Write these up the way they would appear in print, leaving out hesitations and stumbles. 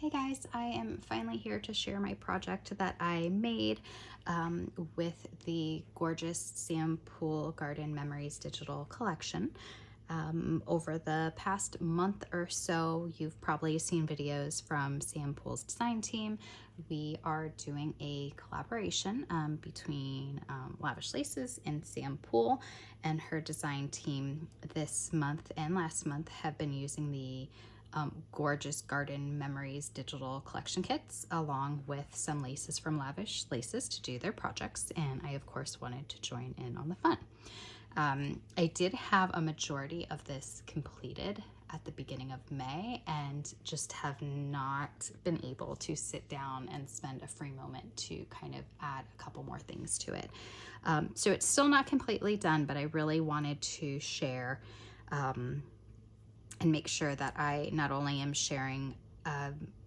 Hey guys, I am finally here to share my project that I made with the gorgeous Sam Poole Garden Memories digital collection. Over the past month or so, you've probably seen videos from Sam Poole's design team. We are doing a collaboration between Lavish Laces and Sam Poole, and her design team this month and last month have been using the gorgeous Garden Memories digital collection kits along with some laces from Lavish Laces to do their projects, and I of course wanted to join in on the fun. I did have a majority of this completed at the beginning of May and just have not been able to sit down and spend a free moment to kind of add a couple more things to it. So it's still not completely done, but I really wanted to share and make sure that I not only am sharing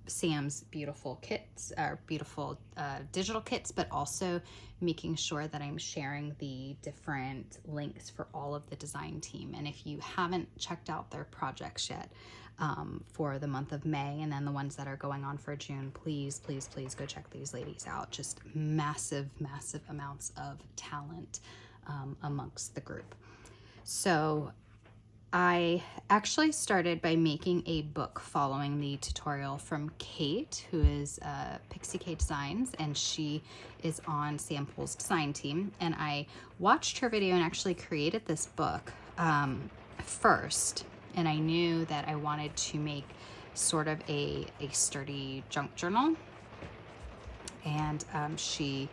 Sam's beautiful kits, or beautiful digital kits, but also making sure that I'm sharing the different links for all of the design team. And if you haven't checked out their projects yet for the month of May, and then the ones that are going on for June, please, please, please go check these ladies out. Just massive, massive amounts of talent amongst the group. So I actually started by making a book following the tutorial from Kate, who is Periwinkle Designs, and she is on Sam Poole's design team. And I watched her video and actually created this book first. And I knew that I wanted to make sort of a sturdy junk journal. And she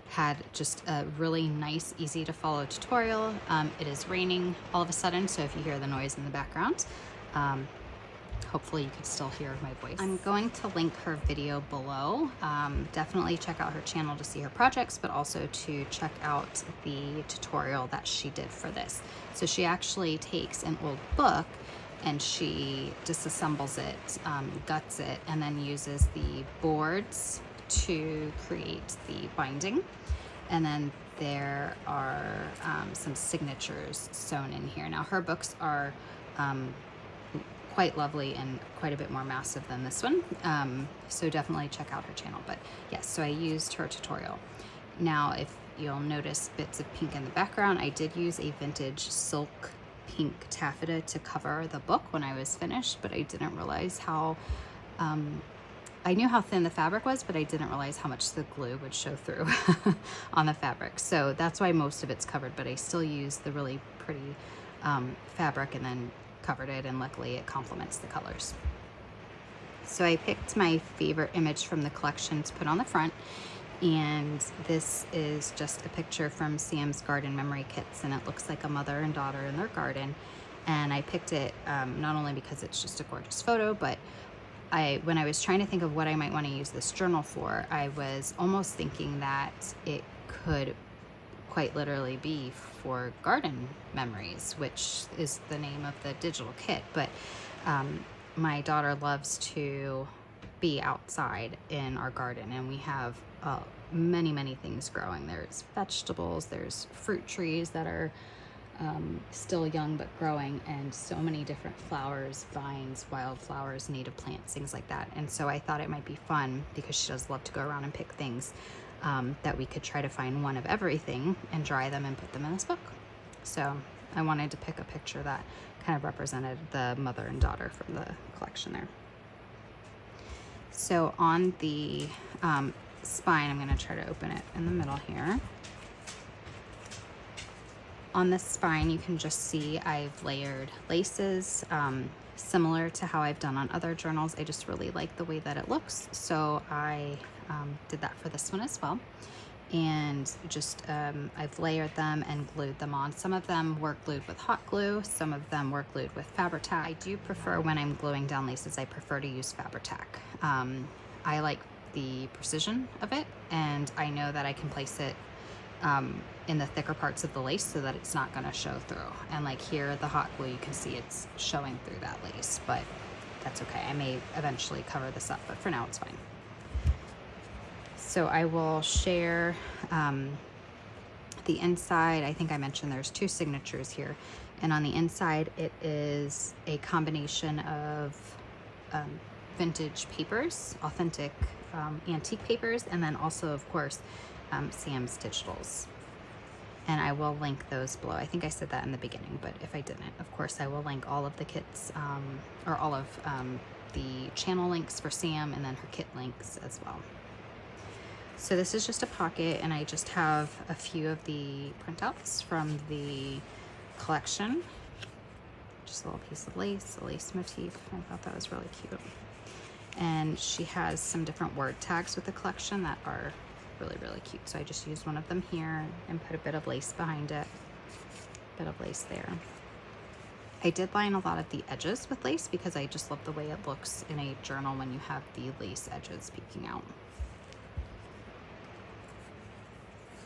had just a really nice, easy to follow tutorial. It is raining all of a sudden, so if you hear the noise in the background, hopefully you can still hear my voice. I'm going to link her video below. Definitely check out her channel to see her projects, but also to check out the tutorial that she did for this. So she actually takes an old book and she disassembles it, guts it, and then uses the boards to create the binding. And then there are some signatures sewn in here. Now her books are quite lovely and quite a bit more massive than this one, so definitely check out her channel. But yes, so I used her tutorial. Now if you'll notice bits of pink in the background, I did use a vintage silk pink taffeta to cover the book when I was finished, but I didn't realize how I knew how thin the fabric was, but I didn't realize how much the glue would show through on the fabric. So that's why most of it's covered, but I still used the really pretty fabric and then covered it, and luckily it complements the colors. So I picked my favorite image from the collection to put on the front, and this is just a picture from Sam's Garden Memory Kits, and it looks like a mother and daughter in their garden. And I picked it not only because it's just a gorgeous photo, but when I was trying to think of what I might want to use this journal for, I was almost thinking that it could quite literally be for garden memories, which is the name of the digital kit. But my daughter loves to be outside in our garden, and we have many, many things growing. There's vegetables, there's fruit trees that are still young but growing, and so many different flowers, vines, wildflowers, native plants, things like that. And so I thought it might be fun, because she does love to go around and pick things, that we could try to find one of everything and dry them and put them in this book. So I wanted to pick a picture that kind of represented the mother and daughter from the collection there. So on the spine, I'm going to try to open it in the middle here. On the spine, you can just see I've layered laces, similar to how I've done on other journals. I just really like the way that it looks, so I did that for this one as well. And just I've layered them and glued them on. Some of them were glued with hot glue, some of them were glued with Fabri-Tac. I do prefer, when I'm gluing down laces, I prefer to use Fabri-Tac. I like the precision of it, and I know that I can place it in the thicker parts of the lace so that it's not going to show through. And like here, the hot glue, you can see it's showing through that lace, but that's okay. I may eventually cover this up, but for now it's fine. So I will share the inside. I think I mentioned there's two signatures here, and on the inside it is a combination of vintage papers, authentic antique papers, and then also, of course, Sam's digitals. And I will link those below. I think I said that in the beginning, but if I didn't, of course, I will link all of the kits, or all of the channel links for Sam, and then her kit links as well. So this is just a pocket, and I just have a few of the printouts from the collection. Just a little piece of lace, a lace motif. I thought that was really cute. And she has some different word tags with the collection that are really, really cute. So I just used one of them here and put a bit of lace behind it. A bit of lace there. I did line a lot of the edges with lace because I just love the way it looks in a journal when you have the lace edges peeking out.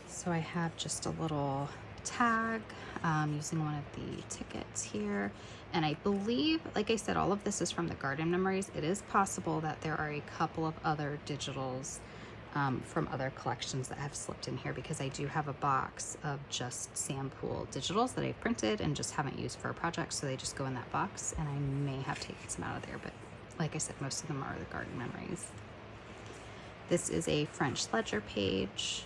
So I have just a little tag using one of the tickets here. And I believe, like I said, all of this is from the Garden Memories. It is possible that there are a couple of other digitals from other collections that have slipped in here, because I do have a box of just Sam Poole digitals that I printed and just haven't used for a project, so they just go in that box, and I may have taken some out of there, but like I said, most of them are the Garden Memories. This is a French ledger page.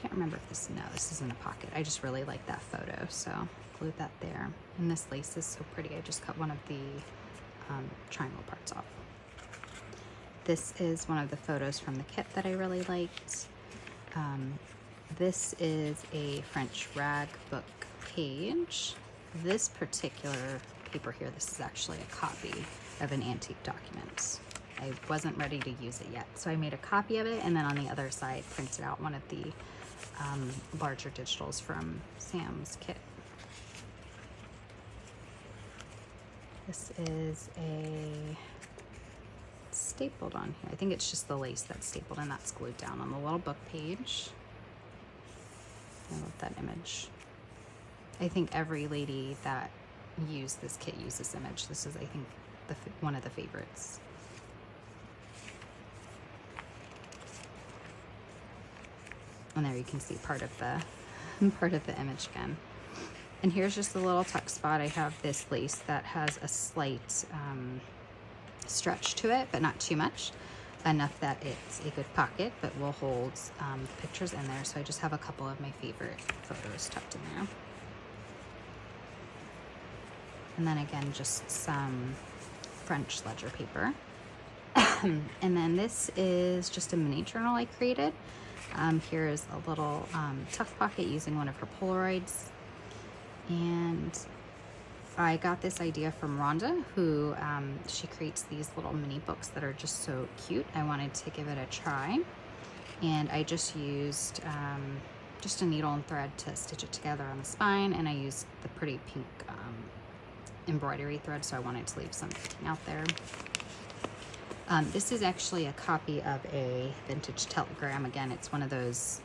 Can't remember if this, no, this is in a pocket. I just really like that photo, so glued that there. And this lace is so pretty. I just cut one of the triangle parts off. This is one of the photos from the kit that I really liked. This is a French rag book page. This particular paper here, this is actually a copy of an antique document. I wasn't ready to use it yet, so I made a copy of it, and then on the other side printed out one of the larger digitals from Sam's kit. This is a stapled on here. I think it's just the lace that's stapled, and that's glued down on the little book page. I love that image. I think every lady that used this kit used this image. This is, I think, one of the favorites. And there you can see part of the image again. And here's just a little tuck spot. I have this lace that has a slight stretch to it, but not too much, enough that it's a good pocket, but will hold pictures in there. So I just have a couple of my favorite photos tucked in there. And then again, just some French ledger paper. And then this is just a mini journal I created. Here's a little tuck pocket using one of her Polaroids. And I got this idea from Rhonda, who she creates these little mini books that are just so cute. I wanted to give it a try. And I just used just a needle and thread to stitch it together on the spine. And I used the pretty pink embroidery thread, so I wanted to leave some sticking out there. This is actually a copy of a vintage telegram. Again, it's one of those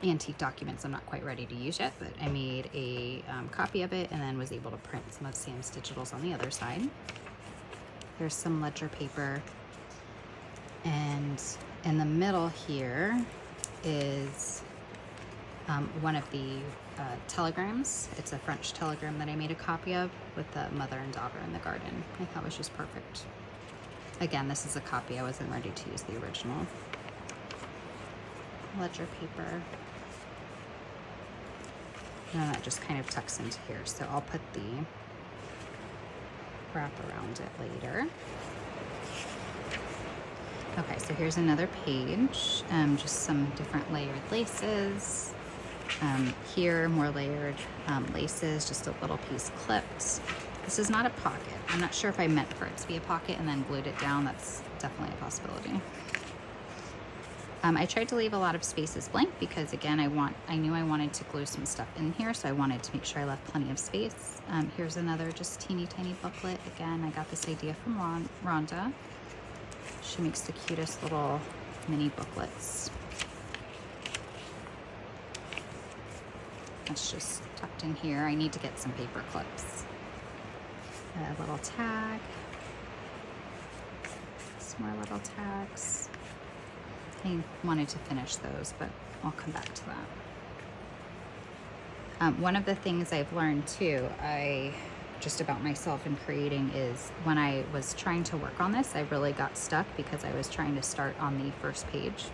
antique documents I'm not quite ready to use yet, but I made a copy of it and then was able to print some of Sam's digitals on the other side. There's some ledger paper, and in the middle here is one of the telegrams. It's a French telegram that I made a copy of with the mother and daughter in the garden. I thought was just perfect. Again, this is a copy. I wasn't ready to use the original. Ledger paper. And that just kind of tucks into here, so I'll put the wrap around it later. Okay, so here's another page. Just some different layered laces. Here, more layered laces, just a little piece clipped. This is not a pocket. I'm not sure if I meant for it to be a pocket and then glued it down. That's definitely a possibility. I tried to leave a lot of spaces blank because, again, I knew I wanted to glue some stuff in here, so I wanted to make sure I left plenty of space. Here's another just teeny tiny booklet. Again, I got this idea from Rhonda. She makes the cutest little mini booklets. That's just tucked in here. I need to get some paper clips. A little tag. Some more little tags. I wanted to finish those, but I'll come back to that. One of the things I've learned too, I just about myself in creating is when I was trying to work on this, I really got stuck because I was trying to start on the first page,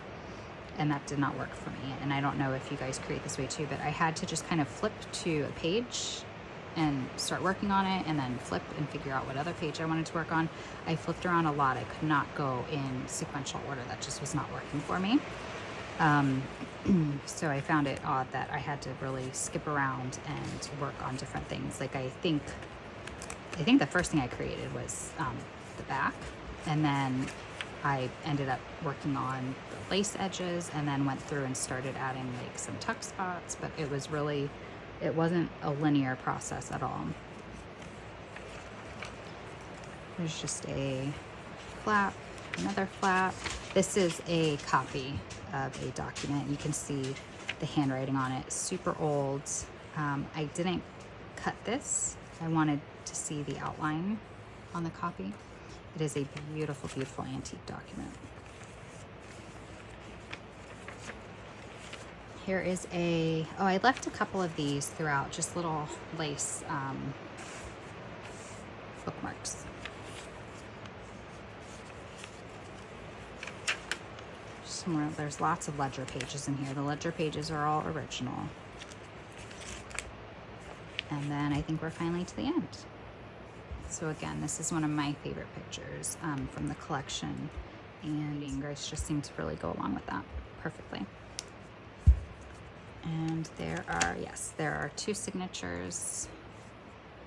and that did not work for me. And I don't know if you guys create this way too, but I had to just kind of flip to a page and start working on it, and then flip and figure out what other page I wanted to work on. I flipped around a lot. I could not go in sequential order. That just was not working for me. So I found it odd that I had to really skip around and work on different things. Like I think the first thing I created was the back, and then I ended up working on the lace edges, and then went through and started adding like some tuck spots, but it wasn't a linear process at all. There's just a flap, another flap. This is a copy of a document. You can see the handwriting on it, super old. I didn't cut this. I wanted to see the outline on the copy. It is a beautiful, beautiful antique document. Here is I left a couple of these throughout, just little lace bookmarks. Somewhere there's lots of ledger pages in here. The ledger pages are all original. And then I think we're finally to the end. So again, this is one of my favorite pictures from the collection, and Grace just seemed to really go along with that perfectly. And there are 2 signatures.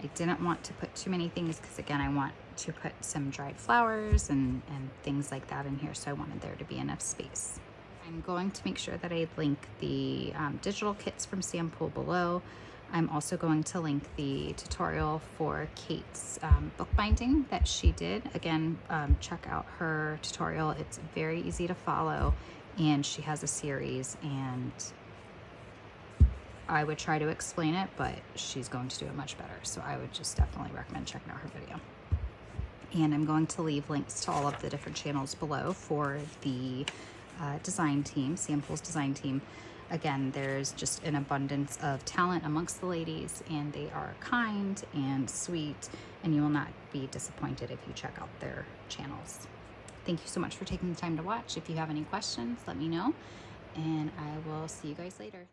I didn't want to put too many things because again, I want to put some dried flowers and things like that in here, so I wanted there to be enough space. I'm going to make sure that I link the digital kits from Sam Poole below. I'm also going to link the tutorial for Kate's bookbinding that she did. Again, check out her tutorial. It's very easy to follow, and she has a series, and I would try to explain it, but she's going to do it much better. So I would just definitely recommend checking out her video. And I'm going to leave links to all of the different channels below for the design team, Sam Poole's design team. Again, there's just an abundance of talent amongst the ladies, and they are kind and sweet, and you will not be disappointed if you check out their channels. Thank you so much for taking the time to watch. If you have any questions, let me know, and I will see you guys later.